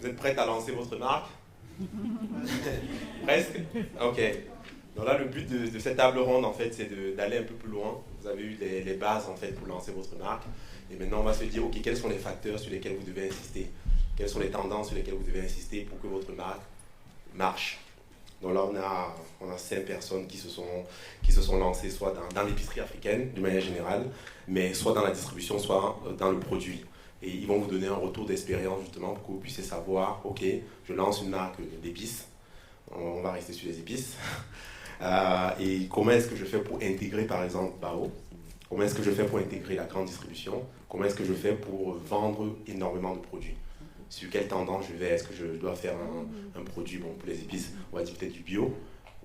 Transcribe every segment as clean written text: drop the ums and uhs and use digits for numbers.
Vous êtes prête à lancer votre marque? Presque? Ok. Donc là, le but de cette table ronde, en fait, c'est d'aller un peu plus loin. Vous avez eu les bases, en fait, pour lancer votre marque. Et maintenant, on va se dire, ok, quels sont les facteurs sur lesquels vous devez insister? Quelles sont les tendances sur lesquelles vous devez insister pour que votre marque marche? Donc là, on a 5 personnes qui se sont lancées soit dans l'épicerie africaine, de manière générale, mais soit dans la distribution, soit dans le produit. Et ils vont vous donner un retour d'expérience, justement, pour que vous puissiez savoir, ok, je lance une marque d'épices, on va rester sur les épices, et comment est-ce que je fais pour intégrer, par exemple, Bao? Comment est-ce que je fais pour intégrer la grande distribution? Comment est-ce que je fais pour vendre énormément de produits? Sur quelle tendance je vais? Est-ce que je dois faire un produit, bon, pour les épices, on va dire peut-être du bio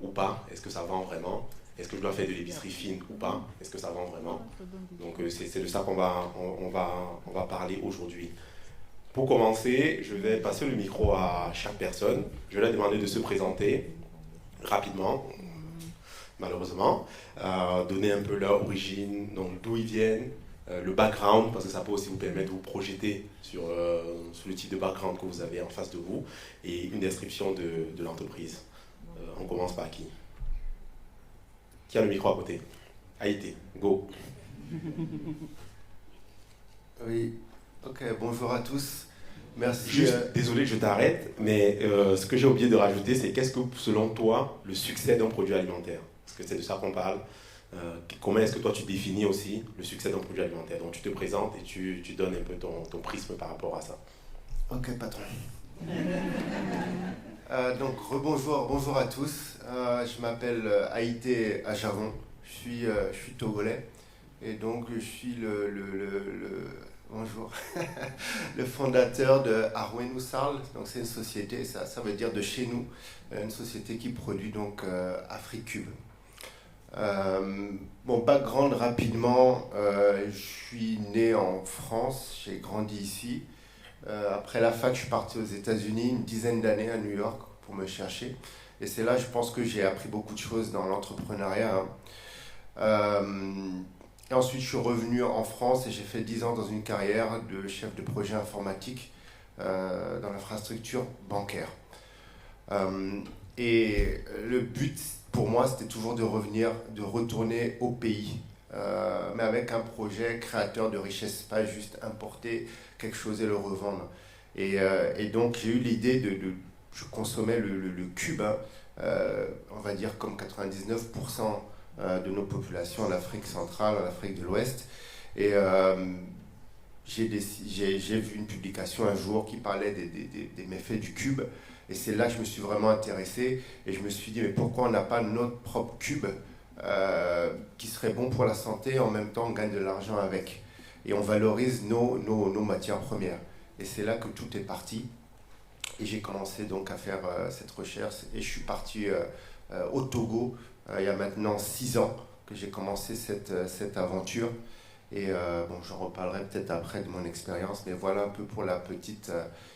ou pas? Est-ce que ça vend vraiment? Est-ce que je dois faire de l'épicerie fine ou pas? Est-ce que ça vend vraiment? Donc c'est de ça qu'on va parler aujourd'hui. Pour commencer, je vais passer le micro à chaque personne. Je vais leur demander de se présenter rapidement, malheureusement, donner un peu leur origine, donc d'où ils viennent, le background, parce que ça peut aussi vous permettre de vous projeter sur le type de background que vous avez en face de vous, et une description de l'entreprise. On commence par qui? Qui a le micro à côté? Haïti, go. Oui, ok, bonjour à tous. Merci. Juste, désolé, je t'arrête, mais ce que j'ai oublié de rajouter, c'est qu'est-ce que, selon toi, le succès d'un produit alimentaire? Parce que c'est de ça qu'on parle. Comment est-ce que toi, tu définis aussi le succès d'un produit alimentaire? Donc, tu te présentes et tu donnes un peu ton prisme par rapport à ça. Ok, patron. Donc, bonjour à tous. Je m'appelle Haïté Achavon. Je suis togolais. Et donc, je suis bonjour, le fondateur de Arwen Oussarl. Donc, c'est une société, ça veut dire de chez nous, une société qui produit donc Africube. Mon background rapidement, je suis né en France, j'ai grandi ici. Après la fac, je suis parti aux États-Unis une dizaine d'années à New York pour me chercher. Et c'est là, je pense que j'ai appris beaucoup de choses dans l'entrepreneuriat. Et ensuite, je suis revenu en France et j'ai fait 10 ans dans une carrière de chef de projet informatique dans l'infrastructure bancaire. Et le but pour moi, c'était toujours de retourner au pays, mais avec un projet créateur de richesse, pas juste importer quelque chose et le revendre. Et donc, j'ai eu l'idée je consommais le cube, hein, on va dire comme 99% de nos populations en Afrique centrale, en Afrique de l'Ouest. Et j'ai vu une publication un jour qui parlait des méfaits du cube. Et c'est là que je me suis vraiment intéressé. Et je me suis dit, mais pourquoi on n'a pas notre propre cube qui serait bon pour la santé et en même temps on gagne de l'argent avec. Et on valorise nos matières premières. Et c'est là que tout est parti. Et j'ai commencé donc à faire cette recherche. Et je suis parti au Togo il y a maintenant 6 ans que j'ai commencé cette aventure. Et bon, j'en reparlerai peut-être après de mon expérience, mais voilà un peu pour la petite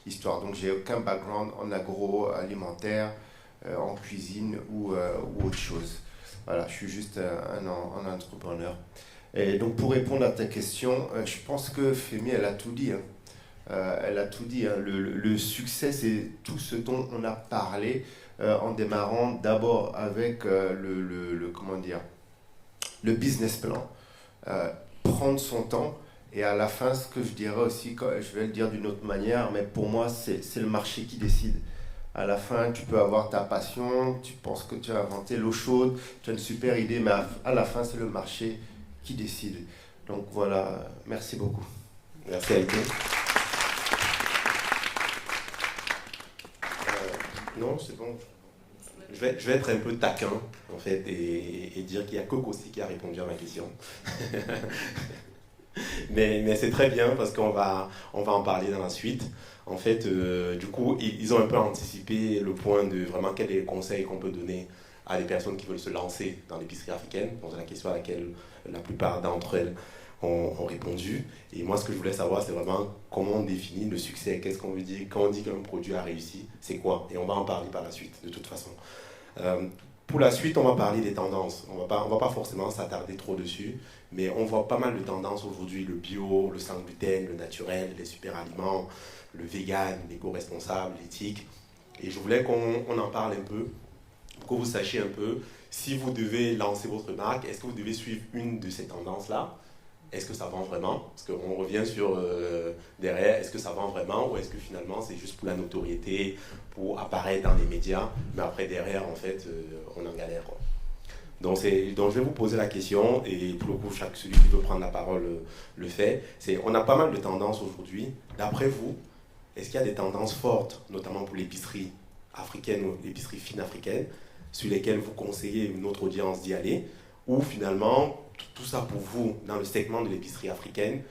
histoire. Donc, j'ai aucun background en agroalimentaire, en cuisine ou autre chose. Voilà, je suis juste un entrepreneur. Et donc, pour répondre à ta question, je pense que Femi, elle a tout dit. Hein. Elle a tout dit. Hein. Le succès, c'est tout ce dont on a parlé en démarrant d'abord avec comment dire, le business plan. Prendre son temps et à la fin, ce que je dirais aussi, je vais le dire d'une autre manière, mais pour moi c'est le marché qui décide. À la fin, tu peux avoir ta passion, tu penses que tu as inventé l'eau chaude, tu as une super idée, mais à la fin c'est le marché qui décide. Donc voilà, merci beaucoup. Merci Haïté. Non, c'est bon. Je vais être un peu taquin, en fait, et dire qu'il n'y a que Kossi qui a répondu à ma question. mais c'est très bien parce qu'on va en parler dans la suite. En fait, du coup, ils ont un peu anticipé le point de vraiment quels sont les conseils qu'on peut donner à des personnes qui veulent se lancer dans l'épicerie africaine. Donc, c'est la question à laquelle la plupart d'entre elles ont répondu. Et moi, ce que je voulais savoir, c'est vraiment comment on définit le succès. Qu'est-ce qu'on veut dire quand on dit qu'un produit a réussi, c'est quoi? Et on va en parler par la suite, de toute façon. Pour la suite, on va parler des tendances. On va pas forcément s'attarder trop dessus, mais on voit pas mal de tendances aujourd'hui. Le bio, le sans gluten, le naturel, les super aliments, le vegan, l'éco-responsable, l'éthique. Et je voulais qu'on en parle un peu, pour que vous sachiez un peu, si vous devez lancer votre marque, est-ce que vous devez suivre une de ces tendances-là? Est-ce que ça vend vraiment? Parce qu'on revient sur derrière, est-ce que ça vend vraiment ou est-ce que finalement c'est juste pour la notoriété, pour apparaître dans les médias, mais après derrière en fait on en galère quoi. Donc je vais vous poser la question et pour le coup celui qui veut prendre la parole le fait. On a pas mal de tendances aujourd'hui. D'après vous, est-ce qu'il y a des tendances fortes, notamment pour l'épicerie africaine ou l'épicerie fine africaine, sur lesquelles vous conseillez notre audience d'y aller, ou finalement tout ça pour vous, dans le segment de l'épicerie africaine,